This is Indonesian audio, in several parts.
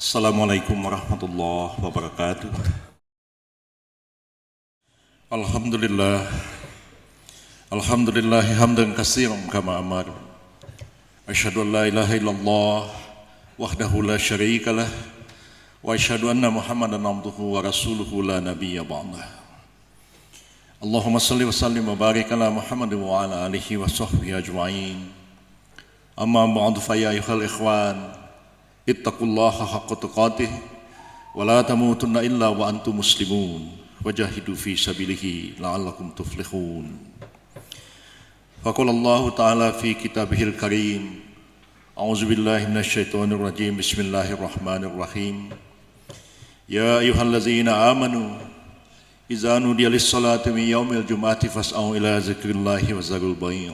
Assalamualaikum warahmatullahi wabarakatuh. Alhamdulillah. Alhamdulillah hamdan katsiran kama amar. Asyhadu an la ilaha illallah wahdahu la syarika lah wa asyhadu anna Muhammadan abduhu wa rasuluhu la nabiyya ba'dah. Allahumma salli wa sallim wa barik ala Muhammad wa ala alihi wa sahbihi ajma'in. Amma ba'du fa ya ayyuhal ikhwan, ittaqullaha haqqa tuqatih wa la tamutunna illa wa antum muslimun wajahidu fi sabilihi la'allakum tuflihun. Faqala Allah ta'ala fi kitabihil karim, a'udzu billahi minasyaitonir rajim, bismillahirrahmanirrahim. Ya ayyuhallazina amanu idza nudiya lis-salati min yaumil jumu'ati fas'au ila dzikrillahi wa zarul bai'.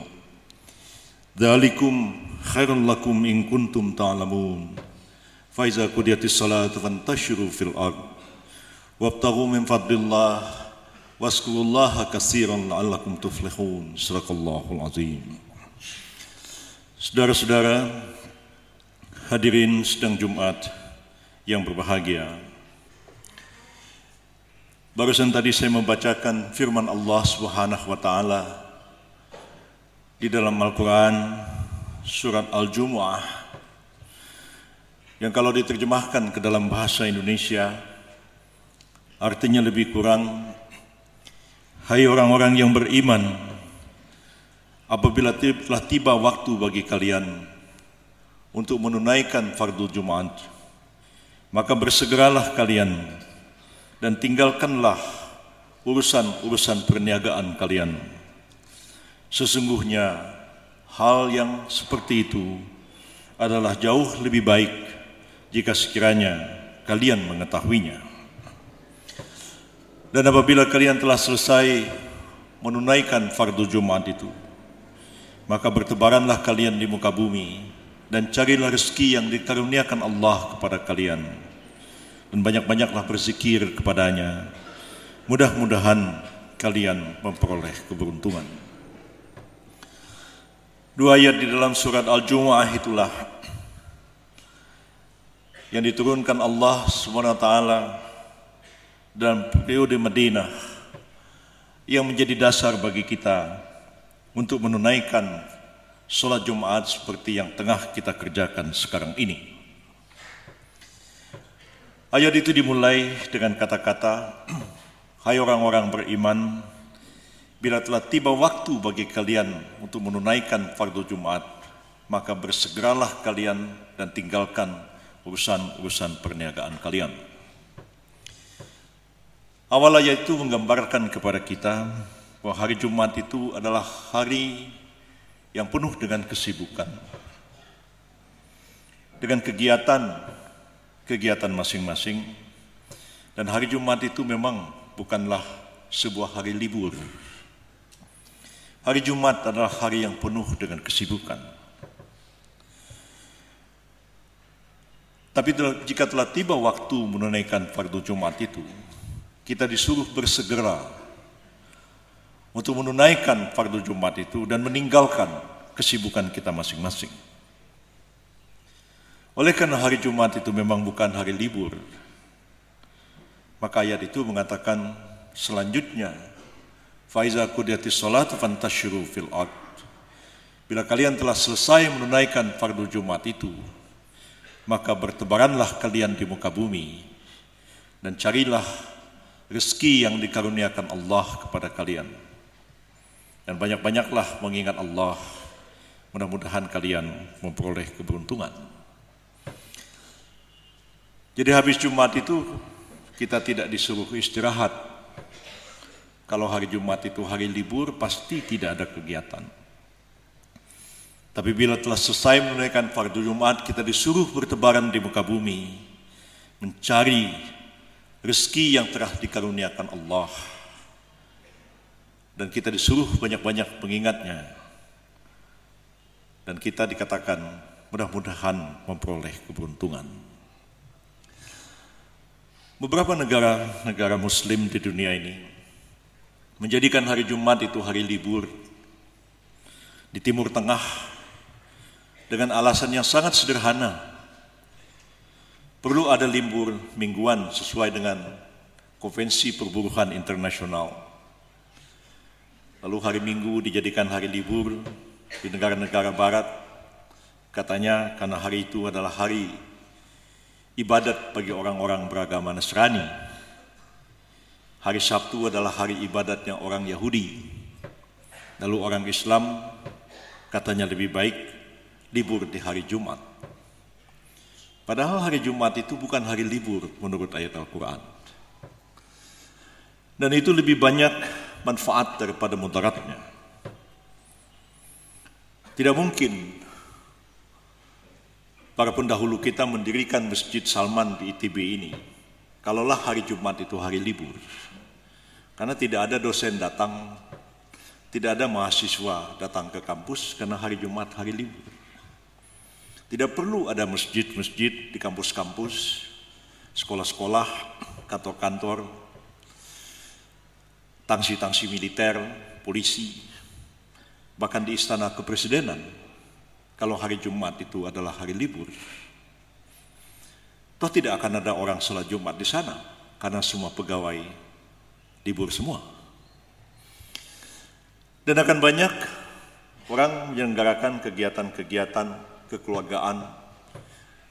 Dzalikum khairul lakum in kuntum ta'lamun. Fa iza qudiyatis salatu fantashiru fil ard wabtaghu min fadlillah waskurullaha katsiran la'allakum tuflihun. Shadaqallahul azim. Saudara-saudara hadirin sidang Jumat yang berbahagia, barusan tadi saya membacakan firman Allah Subhanahu wa taala di dalam Al-Qur'an surat Al-Jumu'ah, yang kalau diterjemahkan ke dalam bahasa Indonesia artinya lebih kurang, hai orang-orang yang beriman, apabila telah tiba waktu bagi kalian untuk menunaikan fardu Jumat, maka bersegeralah kalian dan tinggalkanlah urusan-urusan perniagaan kalian. Sesungguhnya hal yang seperti itu adalah jauh lebih baik jika sekiranya kalian mengetahuinya. Dan apabila kalian telah selesai menunaikan fardu Jumat itu, maka bertebaranlah kalian di muka bumi dan carilah rezeki yang dikaruniakan Allah kepada kalian, dan banyak-banyaklah berzikir kepadanya. Mudah-mudahan kalian memperoleh keberuntungan. Dua ayat di dalam surat Al-Jumu'ah itulah yang diturunkan Allah SWT dalam periode Madinah, yang menjadi dasar bagi kita untuk menunaikan sholat Jumat seperti yang tengah kita kerjakan sekarang ini. Ayat itu dimulai dengan kata-kata, hai orang-orang beriman, bila telah tiba waktu bagi kalian untuk menunaikan fardu Jumat, maka bersegeralah kalian dan tinggalkan urusan-urusan perniagaan kalian. Awal ayat itu menggambarkan kepada kita bahwa hari Jumat itu adalah hari yang penuh dengan kesibukan, dengan kegiatan masing-masing. Dan hari Jumat itu memang bukanlah sebuah hari libur. Hari Jumat adalah hari yang penuh dengan kesibukan. Tapi jika telah tiba waktu menunaikan fardu Jumat itu, kita disuruh bersegera untuk menunaikan fardu Jumat itu dan meninggalkan kesibukan kita masing-masing. Oleh karena hari Jumat itu memang bukan hari libur, maka ayat itu mengatakan selanjutnya, fa iza qudiyatis sholatu fantashiru fil ard. Bila kalian telah selesai menunaikan fardu Jumat itu, maka bertebaranlah kalian di muka bumi dan carilah rezeki yang dikaruniakan Allah kepada kalian, dan banyak-banyaklah mengingat Allah. Mudah-mudahan kalian memperoleh keberuntungan. Jadi habis Jumat itu kita tidak disuruh istirahat. Kalau hari Jumat itu hari libur, pasti tidak ada kegiatan. Tapi bila telah selesai menunaikan fardu Jumat, kita disuruh bertebaran di muka bumi, mencari rezeki yang telah dikaruniakan Allah, dan kita disuruh banyak-banyak mengingatnya, dan kita dikatakan mudah-mudahan memperoleh keberuntungan. Beberapa negara Muslim di dunia ini menjadikan hari Jumat itu hari libur. Di Timur Tengah dengan alasan yang sangat sederhana, perlu ada libur mingguan sesuai dengan Konvensi Perburuhan Internasional. Lalu hari Minggu dijadikan hari libur di negara-negara barat, katanya karena hari itu adalah hari ibadat bagi orang-orang beragama Nasrani. Hari Sabtu adalah hari ibadatnya orang Yahudi. Lalu orang Islam katanya lebih baik libur di hari Jumat. Padahal hari Jumat itu bukan hari libur menurut ayat Al-Quran. Dan itu lebih banyak manfaat daripada mudaratnya. Tidak mungkin para pendahulu kita mendirikan Masjid Salman di ITB ini kalaulah hari Jumat itu hari libur. Karena tidak ada dosen datang, tidak ada mahasiswa datang ke kampus karena hari Jumat hari libur. Tidak perlu ada masjid-masjid di kampus-kampus, sekolah-sekolah, kantor-kantor, tangsi-tangsi militer, polisi, bahkan di istana kepresidenan, kalau hari Jumat itu adalah hari libur. Toh tidak akan ada orang sholat Jumat di sana, karena semua pegawai libur semua. Dan akan banyak orang menyelenggarakan kegiatan-kegiatan kekeluargaan,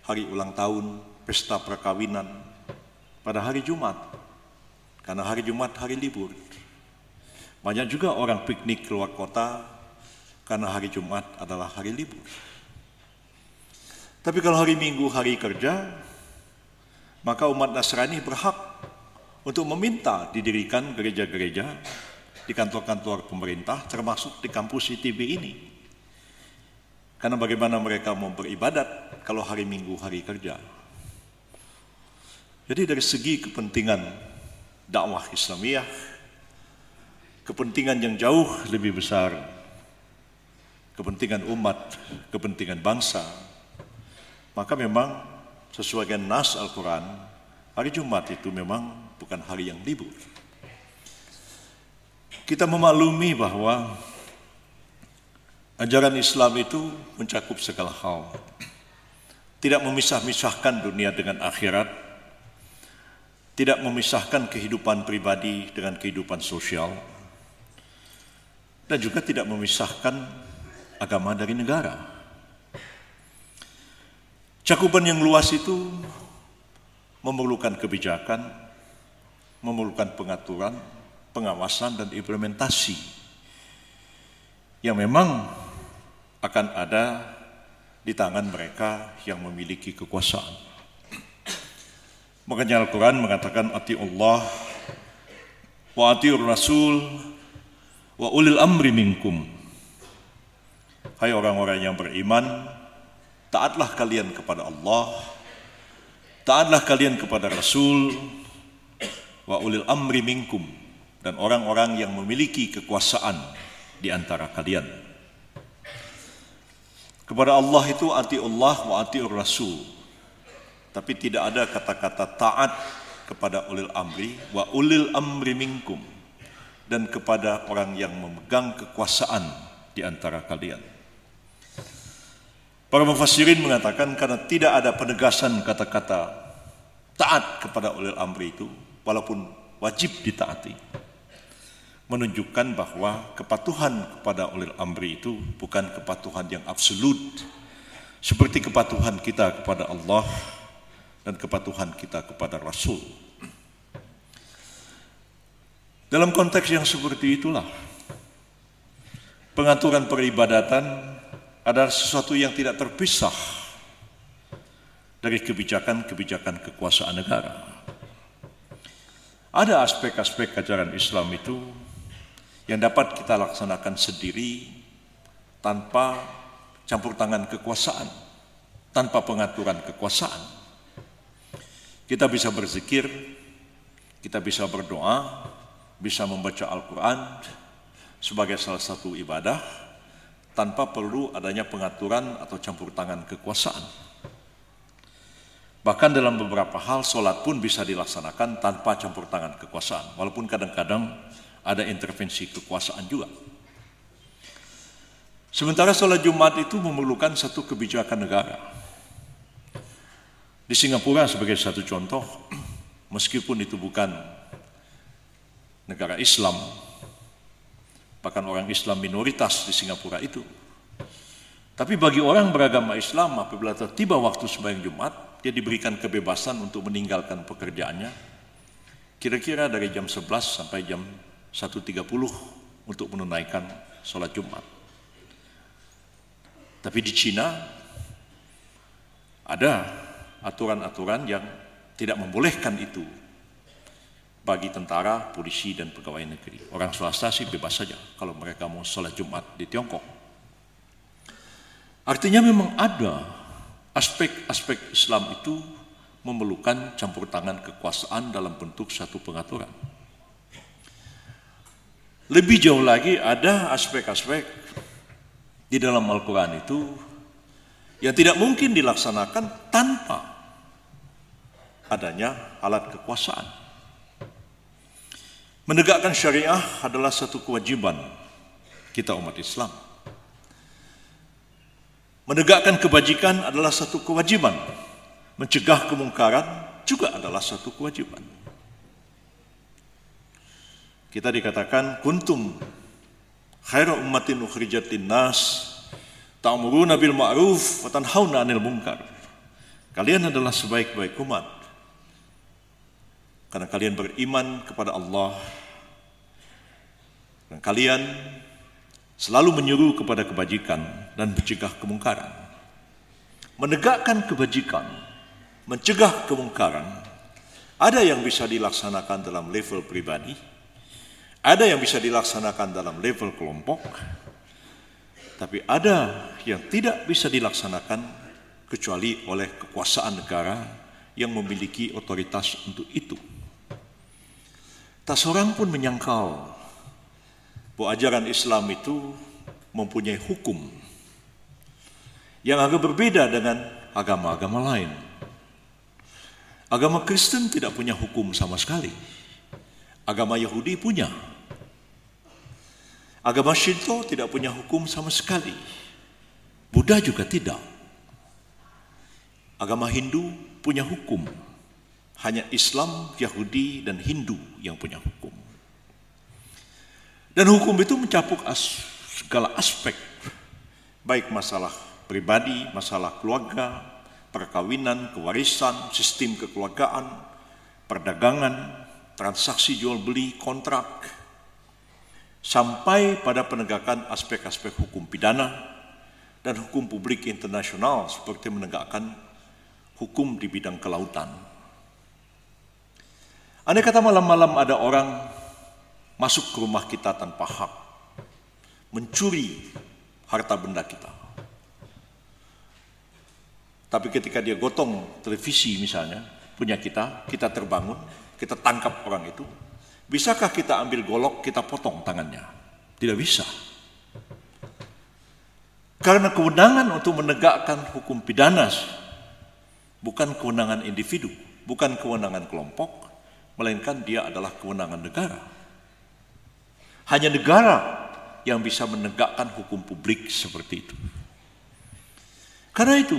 hari ulang tahun, pesta perkawinan, pada hari Jumat, karena hari Jumat hari libur. Banyak juga orang piknik keluar kota karena hari Jumat adalah hari libur. Tapi kalau hari Minggu hari kerja, maka umat Nasrani berhak untuk meminta didirikan gereja-gereja di kantor-kantor pemerintah, termasuk di kampus ITB ini. Karena bagaimana mereka mau beribadat kalau hari Minggu hari kerja. Jadi dari segi kepentingan dakwah Islamiyah, kepentingan yang jauh lebih besar, kepentingan umat, kepentingan bangsa, maka memang sesuai dengan nas Al-Quran, hari Jumat itu memang bukan hari yang libur. Kita memaklumi bahwa ajaran Islam itu mencakup segala hal, tidak memisah-misahkan dunia dengan akhirat, tidak memisahkan kehidupan pribadi dengan kehidupan sosial, dan juga tidak memisahkan agama dari negara. Cakupan yang luas itu memerlukan kebijakan, memerlukan pengaturan, pengawasan, dan implementasi yang memang akan ada di tangan mereka yang memiliki kekuasaan. Makanya Al-Quran mengatakan ati'ullah wa ati'ur rasul wa ulil amri minkum. Hai orang-orang yang beriman, taatlah kalian kepada Allah, taatlah kalian kepada Rasul, wa ulil amri minkum, dan orang-orang yang memiliki kekuasaan di antara kalian. Kepada Allah itu atiullah wa atiur Rasul, tapi tidak ada kata-kata taat kepada ulil amri wa ulil amri minkum, dan kepada orang yang memegang kekuasaan di antara kalian. Para mufassirin mengatakan karena tidak ada penegasan kata-kata taat kepada ulil amri itu, walaupun wajib ditaati, menunjukkan bahwa kepatuhan kepada ulil amri itu bukan kepatuhan yang absolut, seperti kepatuhan kita kepada Allah dan kepatuhan kita kepada Rasul. Dalam konteks yang seperti itulah, pengaturan peribadatan adalah sesuatu yang tidak terpisah dari kebijakan-kebijakan kekuasaan negara. Ada aspek-aspek ajaran Islam itu yang dapat kita laksanakan sendiri tanpa campur tangan kekuasaan, tanpa pengaturan kekuasaan. Kita bisa berzikir, kita bisa berdoa, bisa membaca Al-Quran sebagai salah satu ibadah tanpa perlu adanya pengaturan atau campur tangan kekuasaan. Bahkan dalam beberapa hal sholat pun bisa dilaksanakan tanpa campur tangan kekuasaan, walaupun kadang-kadang ada intervensi kekuasaan juga. Sementara sholat Jumat itu memerlukan satu kebijakan negara. Di Singapura sebagai satu contoh, meskipun itu bukan negara Islam, bahkan orang Islam minoritas di Singapura itu, tapi bagi orang beragama Islam apabila tiba waktu sembahyang Jumat, dia diberikan kebebasan untuk meninggalkan pekerjaannya kira-kira dari jam 11 sampai jam 1.30 untuk menunaikan sholat Jumat. Tapi di Cina ada aturan-aturan yang tidak membolehkan itu bagi tentara, polisi, dan pegawai negeri. Orang swasta sih bebas saja kalau mereka mau sholat Jumat di Tiongkok. Artinya memang ada aspek-aspek Islam itu memerlukan campur tangan kekuasaan dalam bentuk satu pengaturan. Lebih jauh lagi ada aspek-aspek di dalam Al-Quran itu yang tidak mungkin dilaksanakan tanpa adanya alat kekuasaan. Menegakkan syariah adalah satu kewajiban kita umat Islam. Menegakkan kebajikan adalah satu kewajiban. Mencegah kemungkaran juga adalah satu kewajiban. Kita dikatakan kuntum khairu ummatin ukhrijat linnas ta'muruna bil ma'ruf wa tanhauna 'anil munkar. Kalian adalah sebaik-baik umat karena kalian beriman kepada Allah dan kalian selalu menyuruh kepada kebajikan dan mencegah kemungkaran. Menegakkan kebajikan, mencegah kemungkaran, ada yang bisa dilaksanakan dalam level pribadi, ada yang bisa dilaksanakan dalam level kelompok, tapi ada yang tidak bisa dilaksanakan kecuali oleh kekuasaan negara yang memiliki otoritas untuk itu. Tak seorang pun menyangkal bahwa ajaran Islam itu mempunyai hukum yang agak berbeda dengan agama-agama lain. Agama Kristen tidak punya hukum sama sekali. Agama Yahudi punya. Agama Shinto tidak punya hukum sama sekali. Buddha juga tidak. Agama Hindu punya hukum. Hanya Islam, Yahudi, dan Hindu yang punya hukum. Dan hukum itu mencakup segala aspek, baik masalah pribadi, masalah keluarga, perkawinan, kewarisan, sistem kekeluargaan, perdagangan, transaksi jual beli, kontrak, sampai pada penegakan aspek-aspek hukum pidana dan hukum publik internasional seperti menegakkan hukum di bidang kelautan. Andai kata malam-malam ada orang masuk ke rumah kita tanpa hak, mencuri harta benda kita. Tapi ketika dia gotong televisi misalnya, punya kita terbangun, kita tangkap orang itu, bisakah kita ambil golok, kita potong tangannya? Tidak bisa. Karena kewenangan untuk menegakkan hukum pidana bukan kewenangan individu, bukan kewenangan kelompok, melainkan dia adalah kewenangan negara. Hanya negara yang bisa menegakkan hukum publik seperti itu. Karena itu,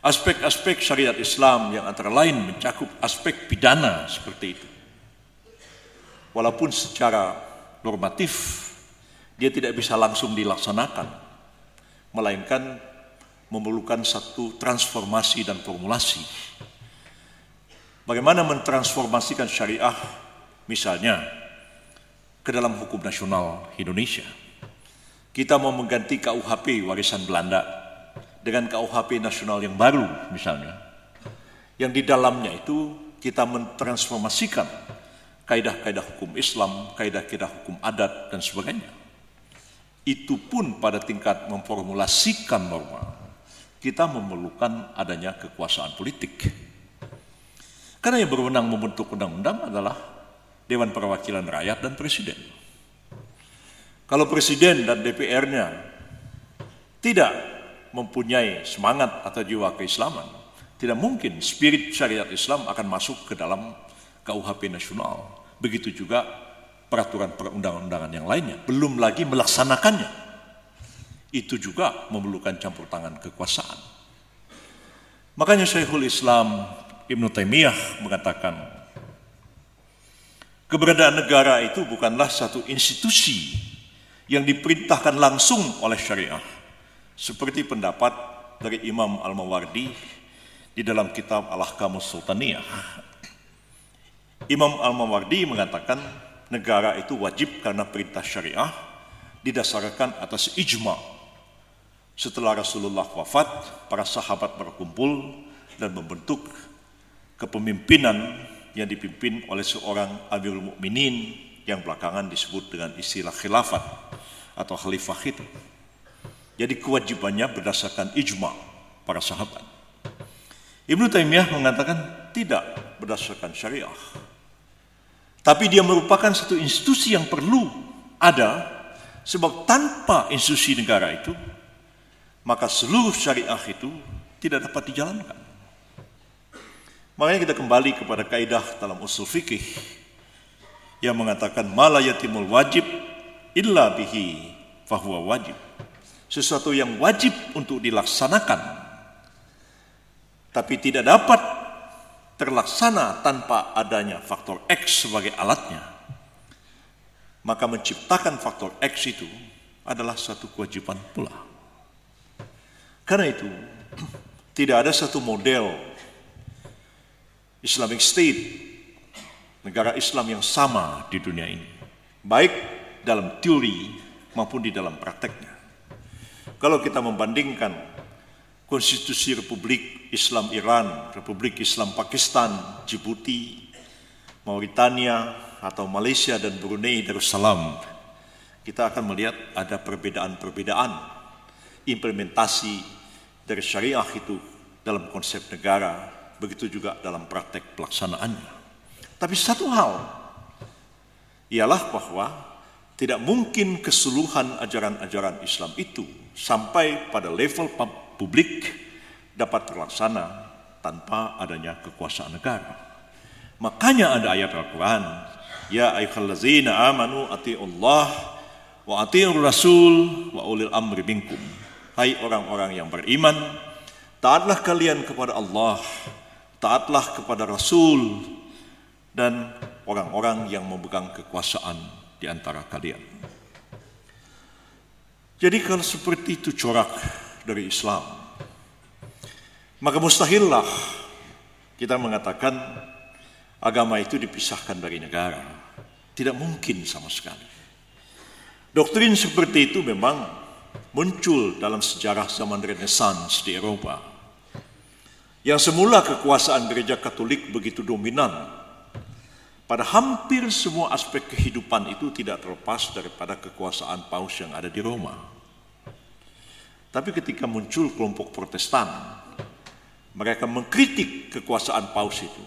aspek-aspek syariat Islam yang antara lain mencakup aspek pidana seperti itu. Walaupun secara normatif dia tidak bisa langsung dilaksanakan, melainkan memerlukan satu transformasi dan formulasi. Bagaimana mentransformasikan syariah misalnya ke dalam hukum nasional Indonesia. Kita mau mengganti KUHP warisan Belanda dengan KUHP nasional yang baru misalnya, yang di dalamnya itu kita mentransformasikan kaidah-kaidah hukum Islam, kaidah-kaidah hukum adat dan sebagainya. Itu pun pada tingkat memformulasikan norma, kita memerlukan adanya kekuasaan politik. Karena yang berwenang membentuk undang-undang adalah Dewan Perwakilan Rakyat dan Presiden. Kalau Presiden dan DPR-nya tidak mempunyai semangat atau jiwa keislaman, tidak mungkin spirit syariat Islam akan masuk ke dalam KUHP nasional. Begitu juga peraturan perundang-undangan yang lainnya, belum lagi melaksanakannya. Itu juga memerlukan campur tangan kekuasaan. Makanya Syekhul Islam Ibnu Taimiyah mengatakan, keberadaan negara itu bukanlah satu institusi yang diperintahkan langsung oleh syariah, seperti pendapat dari Imam Al-Mawardi di dalam kitab Al-Ahkamus Sultaniyah. Imam Al-Mawardi mengatakan negara itu wajib karena perintah syariah didasarkan atas ijma'. Setelah Rasulullah wafat, para sahabat berkumpul dan membentuk kepemimpinan yang dipimpin oleh seorang Amirul Mukminin yang belakangan disebut dengan istilah khilafat atau khalifah itu. Jadi kewajibannya berdasarkan ijma' para sahabat. Ibnu Taimiyah mengatakan tidak berdasarkan syariah. Tapi dia merupakan satu institusi yang perlu ada, sebab tanpa institusi negara itu, maka seluruh syariah itu tidak dapat dijalankan. Makanya kita kembali kepada kaidah dalam usul fikih yang mengatakan mala yatimul wajib illa bihi fahuwa wajib. Sesuatu yang wajib untuk dilaksanakan tapi tidak dapat terlaksana tanpa adanya faktor X sebagai alatnya, maka menciptakan faktor X itu adalah satu kewajiban pula. Karena itu tidak ada satu model Islamic State, negara Islam yang sama di dunia ini, baik dalam teori maupun di dalam prakteknya. Kalau kita membandingkan konstitusi Republik Islam Iran, Republik Islam Pakistan, Djibouti, Mauritania, atau Malaysia dan Brunei Darussalam, kita akan melihat ada perbedaan-perbedaan implementasi dari syariah itu dalam konsep negara, begitu juga dalam praktek pelaksanaannya. Tapi satu hal ialah bahwa tidak mungkin keseluruhan ajaran-ajaran Islam itu sampai pada level publik dapat terlaksana tanpa adanya kekuasaan negara. Makanya ada ayat Al-Quran, ya ayyuhallazina amanu ati'ullah wa ati'ur rasul wa ulil amri minkum. Hai orang-orang yang beriman, taatlah kalian kepada Allah, taatlah kepada Rasul, dan orang-orang yang memegang kekuasaan di antara kalian. Jadi kalau seperti itu corak dari Islam, maka mustahillah kita mengatakan agama itu dipisahkan dari negara. Tidak mungkin sama sekali. Doktrin seperti itu memang muncul dalam sejarah zaman Renaissance di Eropa, yang semula kekuasaan gereja Katolik begitu dominan pada hampir semua aspek kehidupan itu tidak terlepas daripada kekuasaan paus yang ada di Roma. Tapi ketika muncul kelompok Protestan, mereka mengkritik kekuasaan paus itu,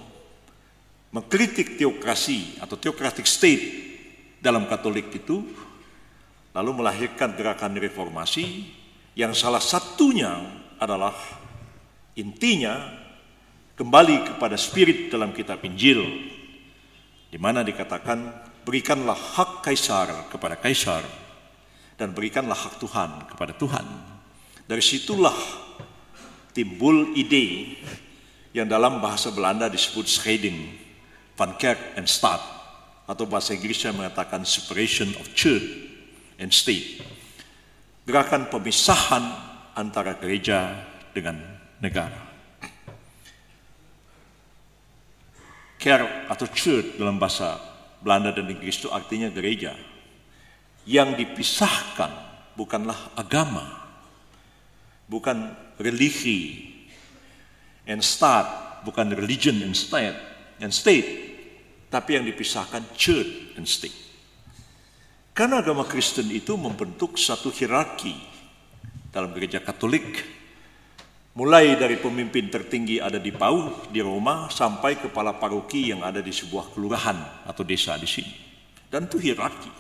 mengkritik teokrasi atau theocratic state dalam Katolik itu, lalu melahirkan gerakan reformasi yang salah satunya adalah intinya kembali kepada spirit dalam kitab Injil, di mana dikatakan berikanlah hak kaisar kepada kaisar dan berikanlah hak Tuhan kepada Tuhan. Dari situlah timbul ide yang dalam bahasa Belanda disebut scheiding van kerk en staat, atau bahasa Inggrisnya mengatakan separation of church and state, gerakan pemisahan antara gereja dengan negara. Kerk atau church dalam bahasa Belanda dan Inggris itu artinya gereja. Yang dipisahkan bukanlah agama, bukan religi, and state, bukan religion and state, tapi yang dipisahkan church and state. Karena agama Kristen itu membentuk satu hierarki dalam gereja Katolik, mulai dari pemimpin tertinggi ada di PAU di Roma sampai kepala paroki yang ada di sebuah kelurahan atau desa di sini. Dan itu hierarki,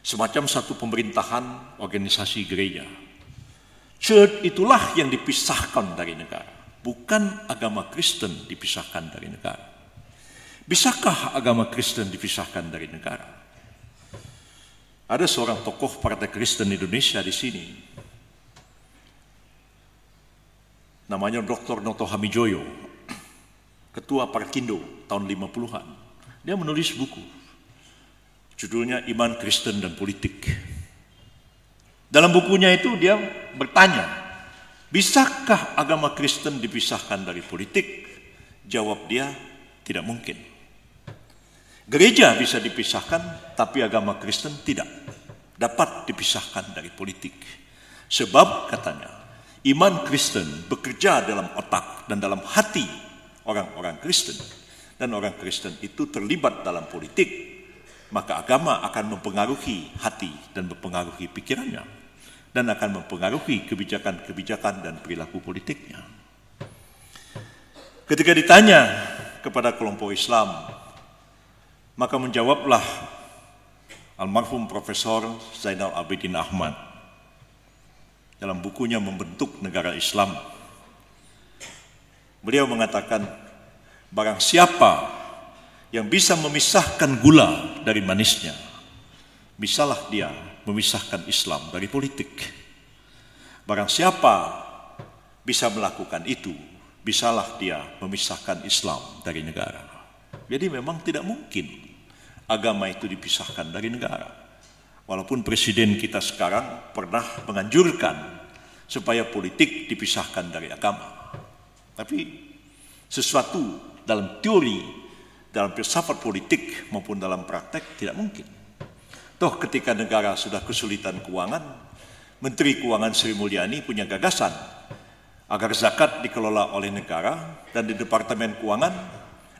semacam satu pemerintahan organisasi gereja. Church itulah yang dipisahkan dari negara, bukan agama Kristen dipisahkan dari negara. Bisakah agama Kristen dipisahkan dari negara? Ada seorang tokoh Partai Kristen Indonesia di sini namanya Dr. Noto Hamijoyo, ketua Parkindo tahun 50-an. Dia menulis buku, judulnya Iman, Kristen, dan Politik. Dalam bukunya itu dia bertanya, bisakah agama Kristen dipisahkan dari politik? Jawab dia, tidak mungkin. Gereja bisa dipisahkan, tapi agama Kristen tidak dapat dipisahkan dari politik. Sebab katanya, iman Kristen bekerja dalam otak dan dalam hati orang-orang Kristen. Dan orang Kristen itu terlibat dalam politik, maka agama akan mempengaruhi hati dan mempengaruhi pikirannya. Dan akan mempengaruhi kebijakan-kebijakan dan perilaku politiknya. Ketika ditanya kepada kelompok Islam, maka menjawablah almarhum Profesor Zainal Abidin Ahmad dalam bukunya Membentuk Negara Islam. Beliau mengatakan, barang siapa yang bisa memisahkan gula dari manisnya, bisalah dia memisahkan Islam dari politik. Barang siapa bisa melakukan itu, bisalah dia memisahkan Islam dari negara. Jadi memang tidak mungkin agama itu dipisahkan dari negara. Walaupun presiden kita sekarang pernah menganjurkan supaya politik dipisahkan dari agama. Tapi sesuatu dalam teori, dalam filsafat politik maupun dalam praktek tidak mungkin. Toh ketika negara sudah kesulitan keuangan, Menteri Keuangan Sri Mulyani punya gagasan agar zakat dikelola oleh negara dan di Departemen Keuangan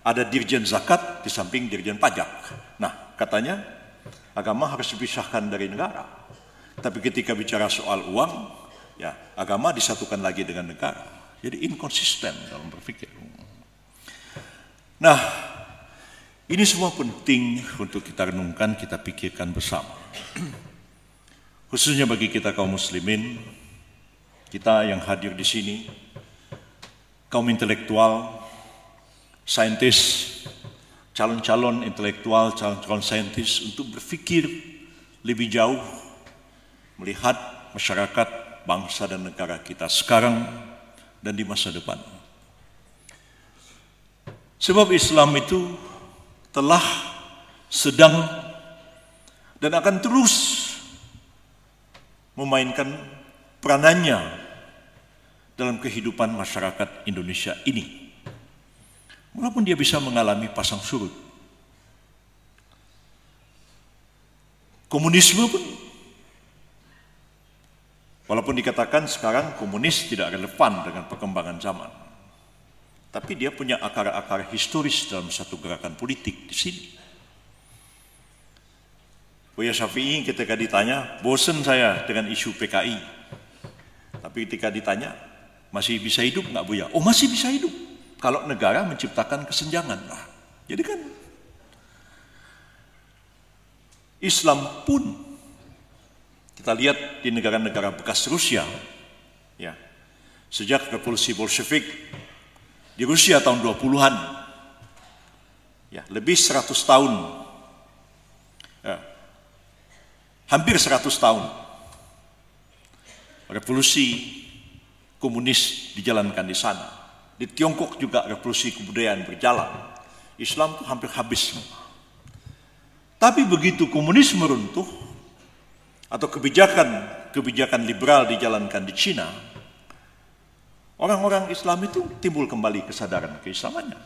ada dirjen zakat di samping dirjen pajak. Nah, katanya agama harus dipisahkan dari negara. Tapi ketika bicara soal uang, ya agama disatukan lagi dengan negara. Jadi inkonsisten dalam berpikir. Nah, ini semua penting untuk kita renungkan, kita pikirkan bersama. Khususnya bagi kita kaum muslimin, kita yang hadir di sini, kaum intelektual, saintis, calon-calon intelektual, calon-calon saintis untuk berpikir lebih jauh, melihat masyarakat, bangsa dan negara kita sekarang dan di masa depan. Sebab Islam itu telah, sedang, dan akan terus memainkan peranannya dalam kehidupan masyarakat Indonesia ini. Walaupun dia bisa mengalami pasang surut. Komunisme pun, walaupun dikatakan sekarang komunis tidak relevan dengan perkembangan zaman, tapi dia punya akar-akar historis dalam satu gerakan politik di sini. Buya Syafi'i ketika ditanya, bosan saya dengan isu PKI. Tapi ketika ditanya, masih bisa hidup nggak Buya? Oh, masih bisa hidup. Kalau negara menciptakan kesenjangan. Nah, jadi kan Islam pun, kita lihat di negara-negara bekas Rusia, ya, sejak revolusi Bolshevik di Rusia tahun 20-an, ya, lebih 100 tahun, ya, hampir 100 tahun, revolusi komunis dijalankan di sana. Di Tiongkok juga revolusi kebudayaan berjalan. Islam itu hampir habis. Tapi begitu komunisme runtuh, atau kebijakan liberal dijalankan di Cina, orang-orang Islam itu timbul kembali kesadaran keislamannya.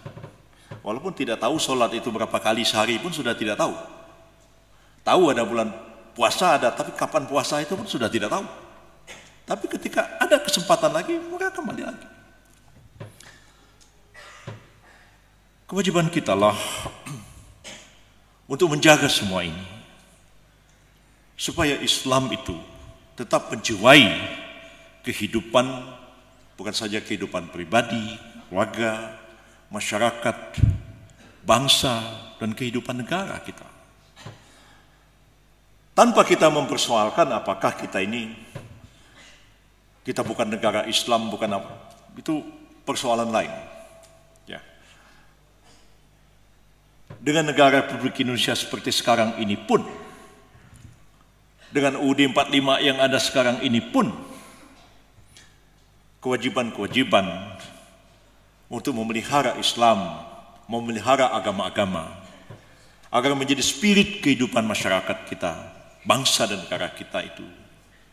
Walaupun tidak tahu sholat itu berapa kali sehari pun sudah tidak tahu. Tahu ada bulan puasa ada, tapi kapan puasa itu pun sudah tidak tahu. Tapi ketika ada kesempatan lagi, mereka kembali lagi. Kewajiban kita lah untuk menjaga semua ini, supaya Islam itu tetap menjiwai kehidupan, bukan saja kehidupan pribadi, keluarga, masyarakat, bangsa, dan kehidupan negara kita. Tanpa kita mempersoalkan apakah kita bukan negara Islam, bukan apa, itu persoalan lain. Ya. Dengan negara Republik Indonesia seperti sekarang ini pun, dengan UUD 45 yang ada sekarang ini pun, kewajiban-kewajiban untuk memelihara Islam, memelihara agama-agama, agar menjadi spirit kehidupan masyarakat kita, bangsa dan negara kita itu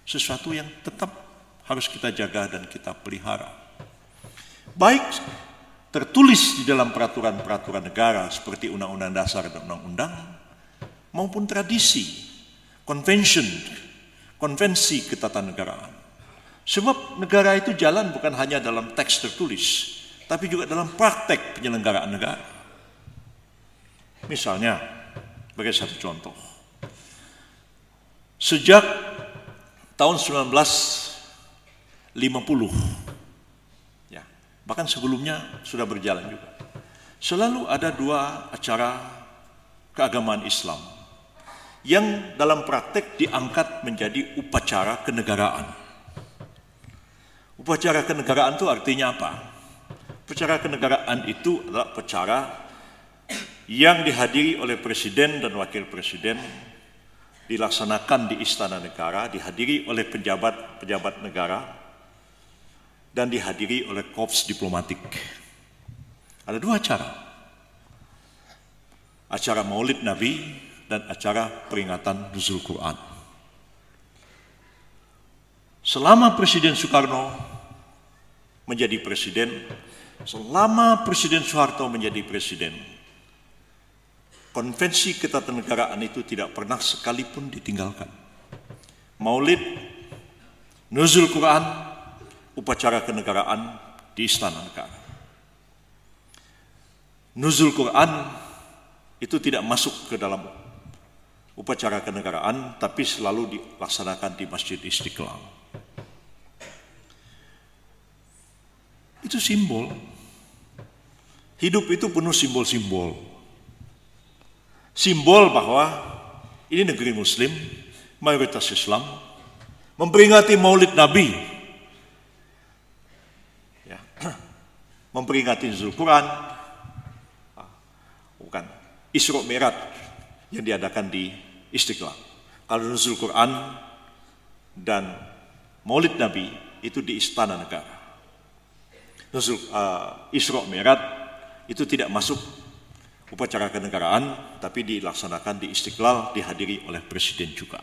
sesuatu yang tetap harus kita jaga dan kita pelihara. Baik tertulis di dalam peraturan-peraturan negara seperti Undang-Undang Dasar dan Undang-Undang, maupun tradisi, konvensi ketatanegaraan. Sebab negara itu jalan bukan hanya dalam teks tertulis, tapi juga dalam praktek penyelenggaraan negara. Misalnya, sebagai satu contoh, sejak tahun 1950, ya, bahkan sebelumnya sudah berjalan juga, selalu ada 2 acara keagamaan Islam yang dalam praktek diangkat menjadi upacara kenegaraan. Upacara kenegaraan itu artinya apa? Upacara kenegaraan itu adalah upacara yang dihadiri oleh presiden dan wakil presiden, dilaksanakan di Istana Negara, dihadiri oleh pejabat-pejabat negara, dan dihadiri oleh korps diplomatik. Ada 2 acara. Acara Maulid Nabi dan acara peringatan Nuzul Quran. Selama Presiden Soekarno menjadi presiden, selama Presiden Soeharto menjadi presiden, konvensi ketatanegaraan itu tidak pernah sekalipun ditinggalkan. Maulid, Nuzul Quran, upacara kenegaraan di Istana Negara. Nuzul Quran itu tidak masuk ke dalam upacara kenegaraan, tapi selalu dilaksanakan di Masjid Istiqlal. Itu simbol. Hidup itu penuh simbol-simbol. Simbol bahwa ini negeri Muslim, mayoritas Islam, memperingati Maulid Nabi, ya, memperingati Nuzul Quran, bukan Isra Mi'raj yang diadakan di Istiqlal. Kalau Nuzul Quran dan Maulid Nabi itu di Istana Negara. Isra Mi'raj itu tidak masuk upacara kenegaraan, tapi dilaksanakan di Istiqlal, dihadiri oleh presiden juga.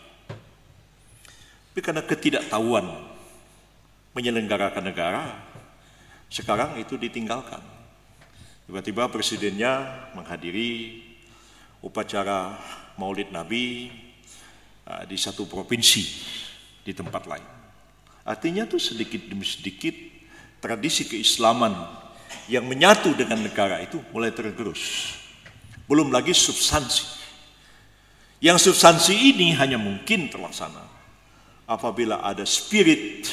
Tapi karena ketidaktahuan menyelenggarakan negara, sekarang itu ditinggalkan. Tiba-tiba presidennya menghadiri upacara Maulid Nabi di satu provinsi di tempat lain. Artinya tuh sedikit demi sedikit tradisi keislaman yang menyatu dengan negara itu mulai tergerus. Belum lagi substansi. Yang substansi ini hanya mungkin terlaksana apabila ada spirit,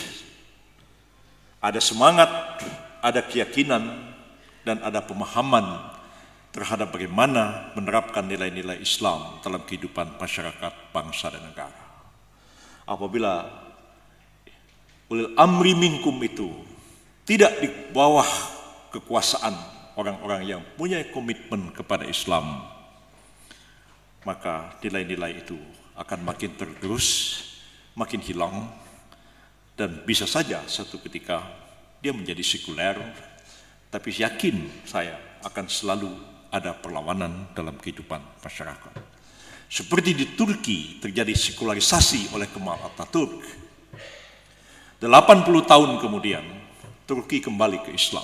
ada semangat, ada keyakinan, dan ada pemahaman terhadap bagaimana menerapkan nilai-nilai Islam dalam kehidupan masyarakat, bangsa, dan negara. Apabila ulil amri minkum itu tidak di bawah kekuasaan orang-orang yang punya komitmen kepada Islam, maka nilai-nilai itu akan makin tergerus, makin hilang, dan bisa saja satu ketika dia menjadi sekuler, tapi yakin saya akan selalu ada perlawanan dalam kehidupan masyarakat. Seperti di Turki terjadi sekularisasi oleh Kemal Atatürk. 80 tahun kemudian, Turki kembali ke Islam.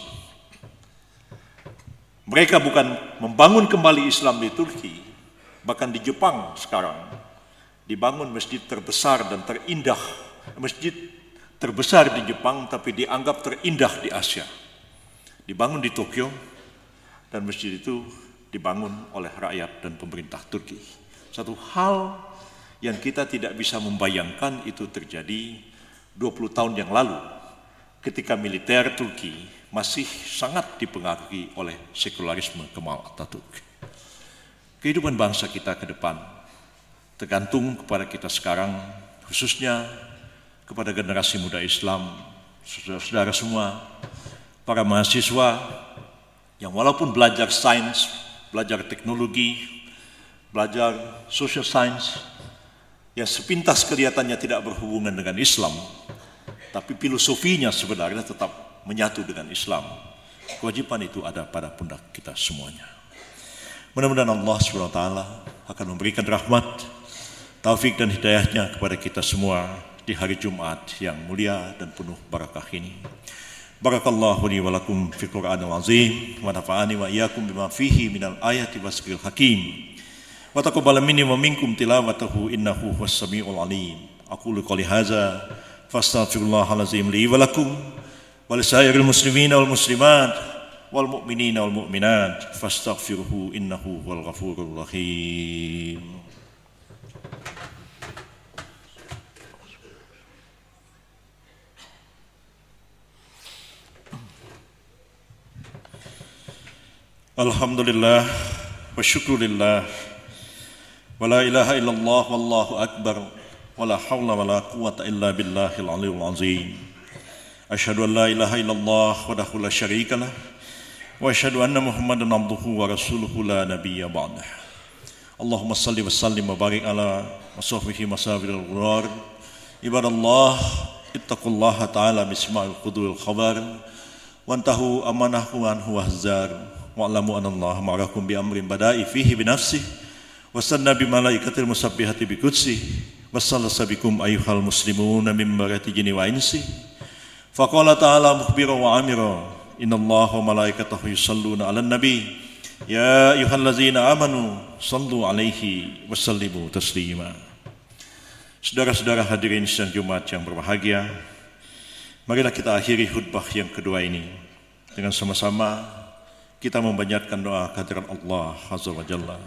Mereka bukan membangun kembali Islam di Turki, bahkan di Jepang sekarang dibangun masjid terbesar dan terindah, masjid terbesar di Jepang tapi dianggap terindah di Asia. Dibangun di Tokyo dan masjid itu dibangun oleh rakyat dan pemerintah Turki. Satu hal yang kita tidak bisa membayangkan itu terjadi 20 tahun yang lalu ketika militer Turki masih sangat dipengaruhi oleh sekularisme Kemal Atatürk. Kehidupan bangsa kita ke depan tergantung kepada kita sekarang, khususnya kepada generasi muda Islam, saudara-saudara semua, para mahasiswa yang walaupun belajar sains, belajar teknologi, belajar social science, yang sepintas kelihatannya tidak berhubungan dengan Islam, tapi filosofinya sebenarnya tetap menyatu dengan Islam. Kewajiban itu ada pada pundak kita semuanya. Mudah-mudahan Allah SWT akan memberikan rahmat, taufik dan hidayahnya kepada kita semua di hari Jumat yang mulia dan penuh barakah ini. Barakallahu li wa lakum fil Qur'anil azim wa nafa'ani wa iyyakum bima fihi minal ayati wasiqil hakim. Wa taqabbal minni wa minkum tilawatahu innahu huwas samiul alim. Aqulu qouli hadza fastaghfirullahal azim li wa lakum wa lisairil muslimina wal muslimat wal mu'minina wal mu'minat fastaghfiruhu innahu huwal ghafurur rahim. Alhamdulillah wa syukurillah wa la ilaha illallah wallahu akbar wa la hawla wa la quwata illa billahil aliyul azim. Asyhadu an la ilaha illallah wahdahu la syarika lah wa asyhadu anna Muhammadan abduhu wa rasuluhu la nabiyya ba'dah. Allahumma salli wa sallim wa barik ala wasahbihi masabiril ghurar. Ibadallah ittaqullaha ta'ala bisma'il qudul khabar wantahu amanahu anhu wahzar. Wa'lamu anallaha ma'akum bi amrin bada'i fihi bi nafsihi wa sanna bi malaikatil musabbihati bi qudsi wa sallasa bikum ayyuhal muslimuna min barati jinni wa insi. Faqala ta'ala mukhbira wa amira innallaha wa malaikatahu yusalluna 'alan nabi ya ayyuhallazina amanu sallu 'alaihi wa sallimu taslima. Saudara-saudara hadirin sidang Jumat yang berbahagia, marilah kita akhiri khutbah yang kedua ini dengan sama-sama kita membanjatkan doa kehadirat Allah Azza wa Jalla.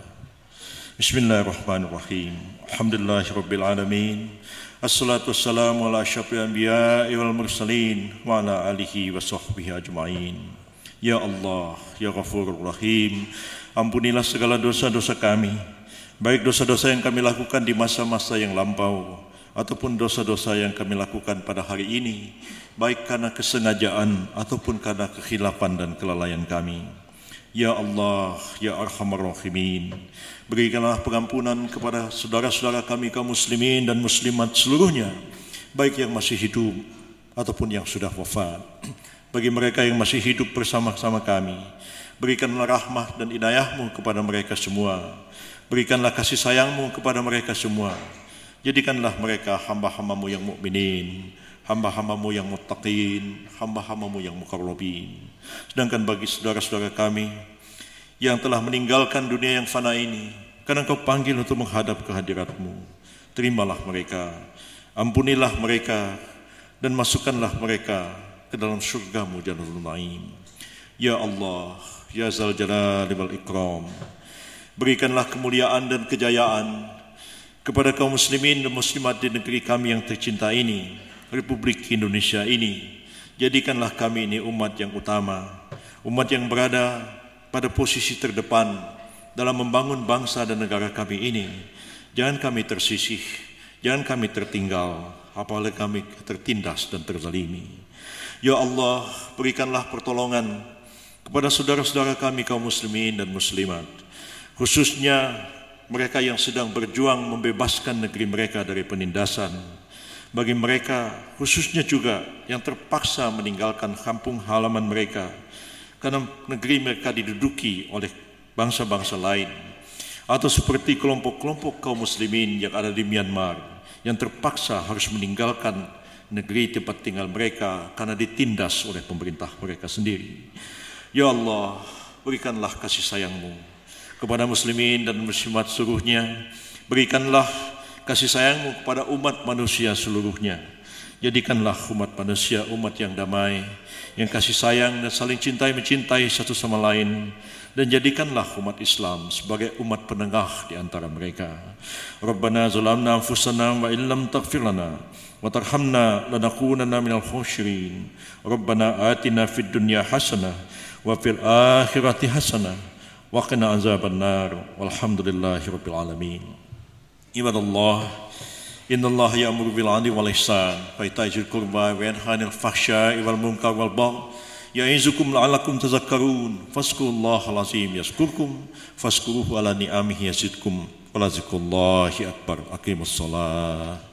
Bismillahirrahmanirrahim. Alhamdulillahirabbil alamin. Assalatu wassalamu ala asyrafil anbiya'i wal mursalin wa ala alihi wa sahbihi ajmain. Ya Allah, ya Ghafurur Rahim, ampunilah segala dosa-dosa kami, baik dosa-dosa yang kami lakukan di masa-masa yang lampau ataupun dosa-dosa yang kami lakukan pada hari ini, baik karena kesengajaan ataupun karena kekhilafan dan kelalaian kami. Ya Allah, ya Arhamar Rahimin, berikanlah pengampunan kepada saudara-saudara kami kaum muslimin dan muslimat seluruhnya, baik yang masih hidup ataupun yang sudah wafat. Bagi mereka yang masih hidup bersama-sama kami, berikanlah rahmat dan inayah-Mu kepada mereka semua. Berikanlah kasih sayang-Mu kepada mereka semua. Jadikanlah mereka hamba-hamba-Mu yang mukminin, hamba-hamba-Mu yang muttaqin, hamba-hamba-Mu yang muqarrabin. Sedangkan bagi saudara-saudara kami yang telah meninggalkan dunia yang fana ini, karena Engkau panggil untuk menghadap kehadirat-Mu, terimalah mereka, ampunilah mereka, dan masukkanlah mereka ke dalam syurga-Mu Jannatul Naim. Ya Allah, ya Zal Jalali wal Ikram, berikanlah kemuliaan dan kejayaan kepada kaum muslimin dan muslimat di negeri kami yang tercinta ini, Republik Indonesia ini. Jadikanlah kami ini umat yang utama, umat yang berada pada posisi terdepan dalam membangun bangsa dan negara kami ini. Jangan kami tersisih, jangan kami tertinggal, apalagi kami tertindas dan terzalimi. Ya Allah, berikanlah pertolongan kepada saudara-saudara kami kaum muslimin dan muslimat, khususnya mereka yang sedang berjuang membebaskan negeri mereka dari penindasan. Bagi mereka, khususnya juga yang terpaksa meninggalkan kampung halaman mereka karena negeri mereka diduduki oleh bangsa-bangsa lain, atau seperti kelompok-kelompok kaum muslimin yang ada di Myanmar yang terpaksa harus meninggalkan negeri tempat tinggal mereka karena ditindas oleh pemerintah mereka sendiri. Ya Allah, berikanlah kasih sayang-Mu kepada muslimin dan muslimat seluruhnya. Berikanlah kasih sayang-Mu kepada umat manusia seluruhnya. Jadikanlah umat manusia umat yang damai, yang kasih sayang dan saling cintai mencintai satu sama lain. Dan jadikanlah umat Islam sebagai umat penengah di antara mereka. Rabbana zalamna anfusana wa illam taghfir lana wa tarhamna lanakunanna minal khasirin. Rabbana atina fid dunya hasanah wa fil akhirati hasanah wa qina azabannar. Walhamdulillahirabbil alamin. Ibadallah, innallaha ya'muru bil 'adli wal ihsan wa ita'i dzil qurba wa yanha 'anil fahsya'i wal munkar wal baghi ya'izukum la'allakum tadhakkarun. Fazkurullahal azim yazkurkum fazkuruhu ala ni'amihi yazidkum wa lazikullahi akbar. Aqimus shalah.